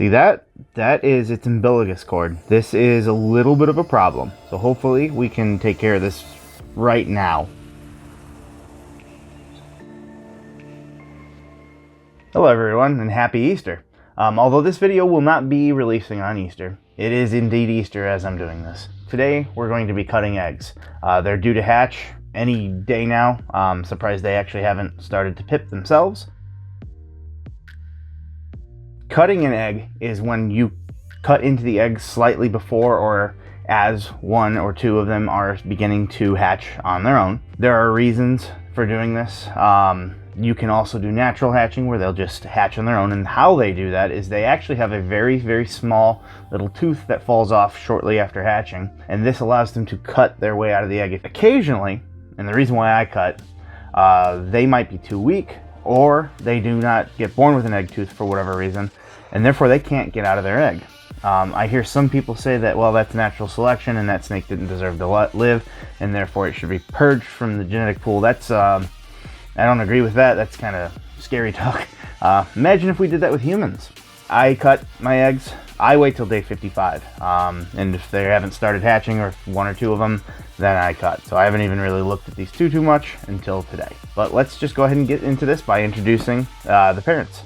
See that is its umbilicus cord. This is a little bit of a problem. So hopefully we can take care of this right now. Hello everyone and happy Easter. Although this video will not be releasing on Easter, it is indeed Easter as I'm doing this. Today we're going to be cutting eggs. They're due to hatch any day now. I'm surprised they actually haven't started to pip themselves. Cutting an egg is when you cut into the egg slightly before or as one or two of them are beginning to hatch on their own. There are reasons for doing this. You can also do natural hatching where they'll just hatch on their own, and how they do that is they actually have a very small little tooth that falls off shortly after hatching, and this allows them to cut their way out of the egg. Occasionally, and the reason why I cut, they might be too weak or they do not get born with an egg tooth for whatever reason, and therefore they can't get out of their egg. I hear some people say that, well, that's natural selection and that snake didn't deserve to live and therefore it should be purged from the genetic pool. That's I don't agree with that. That's kind of scary talk. Imagine if we did that with humans. I cut my eggs. I wait till day 55. And if they haven't started hatching, or one or two of them, then I cut. So I haven't even really looked at these too much until today. But let's just go ahead and get into this by introducing the parents.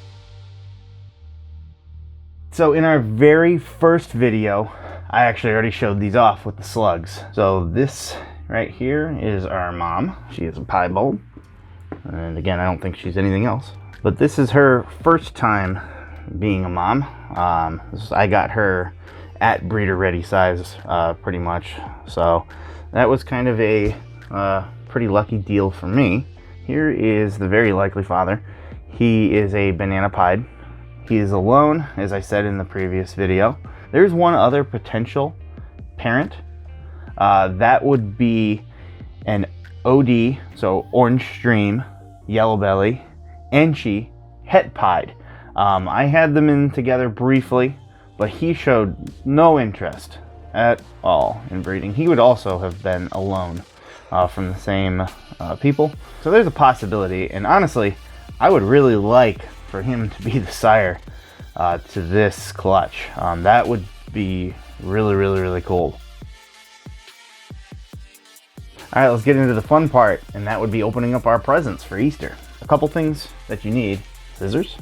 So in our very first video, I actually already showed these off with the slugs. So this right here is our mom. She is a piebald. And again, I don't think she's anything else. But this is her first time being a mom. I got her at breeder ready size pretty much. So that was kind of a pretty lucky deal for me. Here is the very likely father. He is a banana pied. He is alone, as I said in the previous video. There's one other potential parent. That would be an OD, so orange stream, yellow belly, Enchi, het pied. I had them in together briefly, but he showed no interest at all in breeding. He would also have been alone from the same people. So there's a possibility, and honestly, I would really like for him to be the sire to this clutch. That would be really cool. All right, let's get into the fun part, and that would be opening up our presents for Easter. A couple things that you need: scissors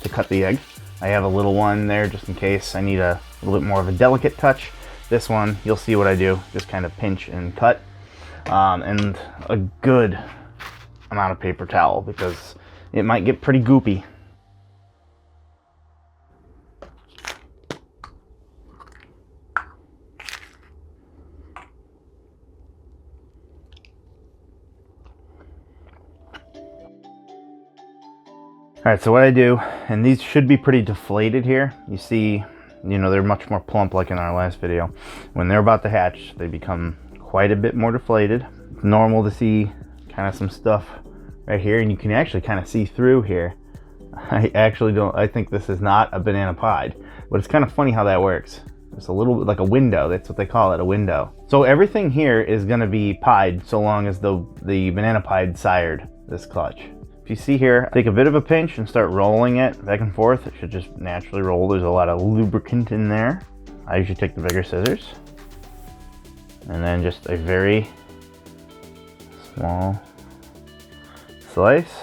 to cut the egg. I have a little one there just in case I need a little bit more of a delicate touch. This one, you'll see what I do, just kind of pinch and cut. And a good amount of paper towel because it might get pretty goopy. All right, so what I do, and these should be pretty deflated here. You see, they're much more plump like in our last video. When they're about to hatch, they become quite a bit more deflated. It's normal to see kind of some stuff right here, and you can actually kind of see through here. I think this is not a banana pied, but it's kind of funny how that works. It's a little bit like a window. That's what they call it, a window. So everything here is gonna be pied so long as the banana pied sired this clutch. If you see here, take a bit of a pinch and start rolling it back and forth. It should just naturally roll. There's a lot of lubricant in there. I usually take the bigger scissors and then just a very small slice.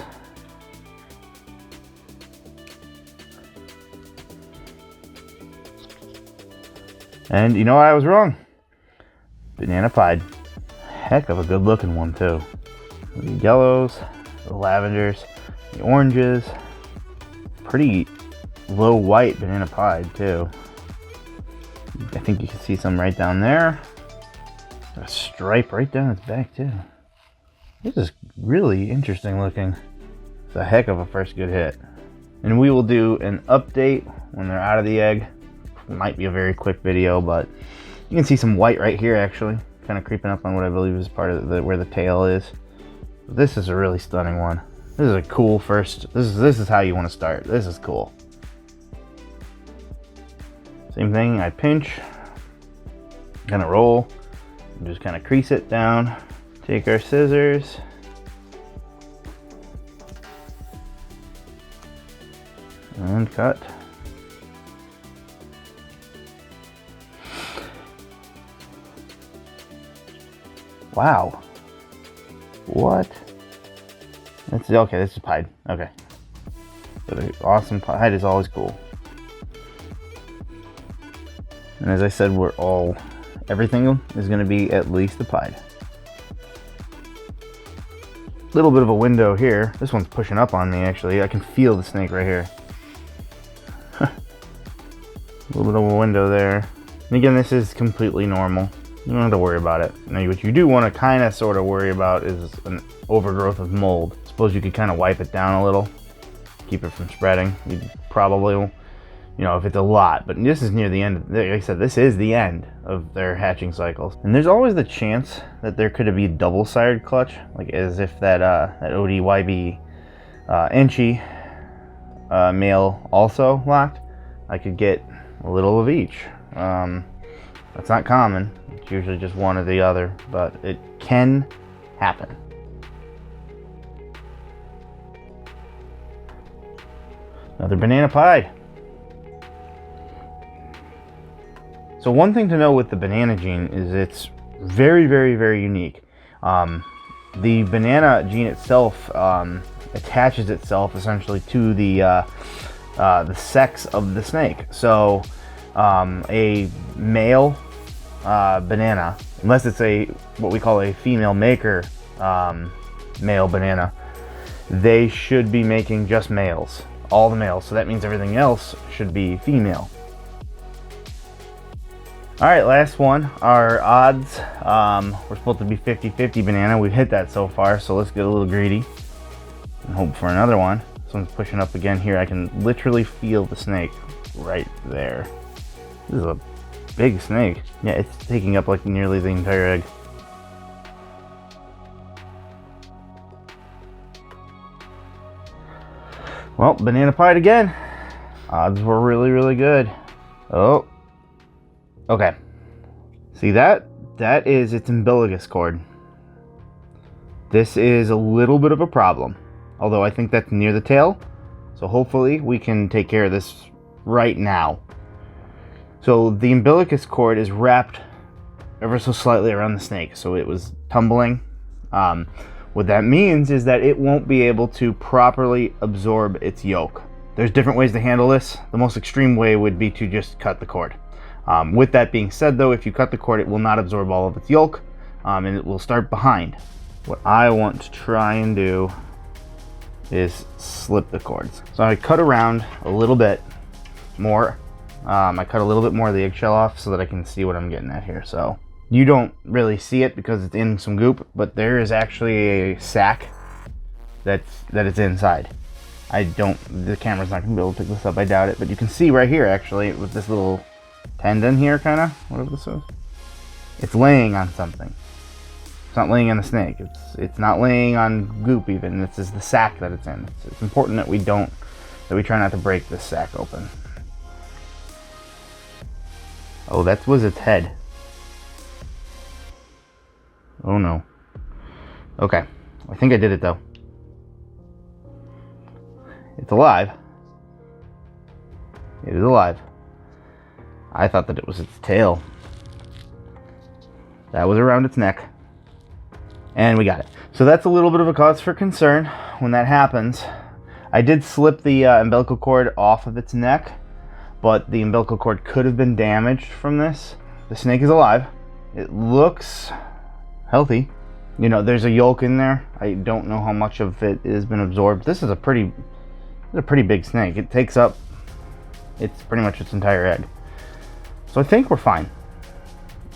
And you know what? I was wrong. Banana pied. Heck of a good looking one too. The yellows, the lavenders, the oranges, pretty low white banana pied too. I think you can see some right down there. A stripe right down its back too. This is really interesting looking. It's a heck of a first good hit. And we will do an update when they're out of the egg. It might be a very quick video, but you can see some white right here actually, kind of creeping up on what I believe is part of where the tail is. This is a really stunning one. This is a cool first. This is how you want to start. This is cool. Same thing. I pinch, kind of roll, and just kind of crease it down. Take our scissors. And cut. Wow. What? That's okay. This is pied. Okay. But an awesome pied is always cool. And as I said, everything is going to be at least a pied. Little bit of a window here. This one's pushing up on me actually. I can feel the snake right here. A little bit of a window there. And again, this is completely normal. You don't have to worry about it. Now, what you do want to kind of sort of worry about is an overgrowth of mold. Suppose you could kind of wipe it down a little, keep it from spreading. You probably, you know, if it's a lot, but this is near the end. Like I said, this is the end of their hatching cycles. And there's always the chance that there could be double-sided clutch, like as if that ODYB Enchi male also locked. I could get a little of each. That's not common. It's usually just one or the other, but it can happen. Another banana pied. So one thing to know with the banana gene is it's very, very, very unique. The banana gene itself attaches itself essentially to the sex of the snake. So a male banana, unless it's what we call a female maker male banana, they should be making just males, all the males. So that means everything else should be female. All right, last one. Our odds, we're supposed to be 50-50 banana. We've hit that so far, so let's get a little greedy and hope for another one. This one's pushing up again here. I can literally feel the snake right there. This is a big snake. Yeah, it's taking up like nearly the entire egg. Well, banana pied again. Odds were really, really good. Oh. Okay. See that? That is its umbilicus cord. This is a little bit of a problem. Although I think that's near the tail. So hopefully we can take care of this right now. So the umbilicus cord is wrapped ever so slightly around the snake. So it was tumbling. What that means is that it won't be able to properly absorb its yolk. There's different ways to handle this. The most extreme way would be to just cut the cord. With that being said though, if you cut the cord, it will not absorb all of its yolk, and it will start behind. What I want to try and do is slip the cords. So I cut around a little bit more. I cut a little bit more of the eggshell off so that I can see what I'm getting at here. So you don't really see it because it's in some goop, but there is actually a sack that it's inside. The camera's not gonna be able to pick this up, I doubt it, but you can see right here actually with this little tendon here, kind of, whatever this is. It's laying on something. It's not laying on the snake. It's not laying on goop even. This is the sack that it's in. It's important that we try not to break this sack open. Oh, that was its head. Oh no. Okay, I think I did it though. It's alive. It is alive. I thought that it was its tail. That was around its neck. And we got it. So that's a little bit of a cause for concern when that happens. I did slip the umbilical cord off of its neck, but the umbilical cord could have been damaged from this. The snake is alive. It looks healthy. You know, there's a yolk in there. I don't know how much of it has been absorbed. This is a pretty big snake. It takes up, it's pretty much its entire egg. So I think we're fine,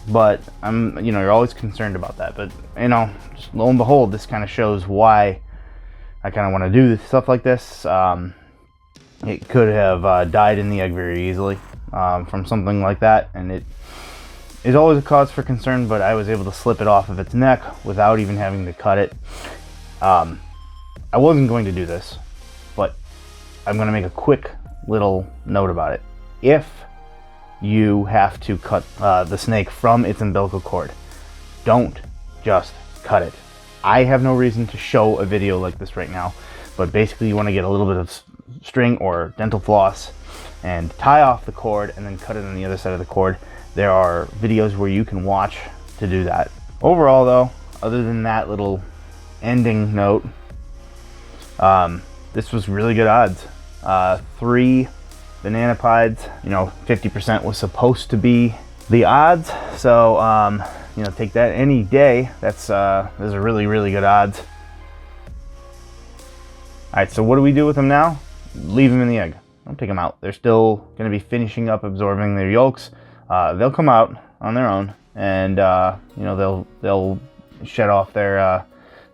but you're always concerned about that. But just lo and behold, this kind of shows why I kind of want to do stuff like this. It could have died in the egg very easily from something like that, and it is always a cause for concern. But I was able to slip it off of its neck without even having to cut it. I wasn't going to do this, but I'm going to make a quick little note about it. If you have to cut the snake from its umbilical cord, don't just cut it. I have no reason to show a video like this right now, but basically you want to get a little bit of string or dental floss and tie off the cord and then cut it on the other side of the cord. There are videos where you can watch to do that. Overall though, other than that little ending note, this was really good odds. 3 banana pieds, 50% was supposed to be the odds. So, take that any day. Those are really, really good odds. All right, so what do we do with them now? Leave them in the egg. Don't take them out. They're still going to be finishing up absorbing their yolks. They'll come out on their own, and they'll shed off their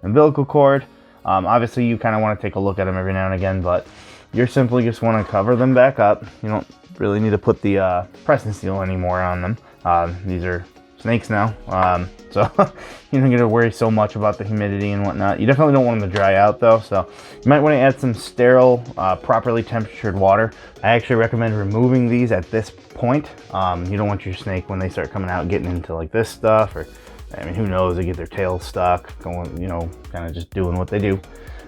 umbilical cord. Obviously, you kind of want to take a look at them every now and again, but you're simply just want to cover them back up. You don't really need to put the press and seal anymore on them. These are snakes now, so you don't get to worry so much about the humidity and whatnot. You definitely don't want them to dry out though, so you might want to add some sterile, properly temperatured water. I actually recommend removing these at this point. You don't want your snake, when they start coming out, getting into like this stuff, or I mean, who knows, they get their tail stuck, going, kind of just doing what they do.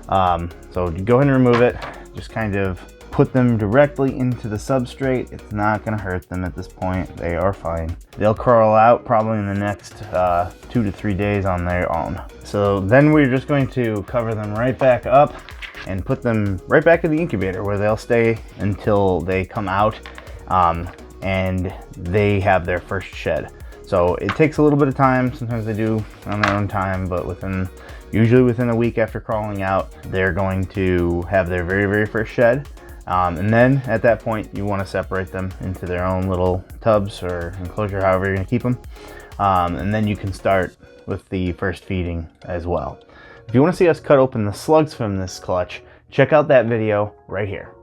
So go ahead and remove it. Just kind of put them directly into the substrate. It's not going to hurt them at this point. They are fine. They'll crawl out probably in the next 2 to 3 days on their own. So then we're just going to cover them right back up and put them right back in the incubator, where they'll stay until they come out and they have their first shed. So it takes a little bit of time. Sometimes they do on their own time, but usually within a week after crawling out, they're going to have their very, very first shed. And then at that point, you want to separate them into their own little tubs or enclosure, however you're going to keep them. And then you can start with the first feeding as well. If you want to see us cut open the slugs from this clutch, check out that video right here.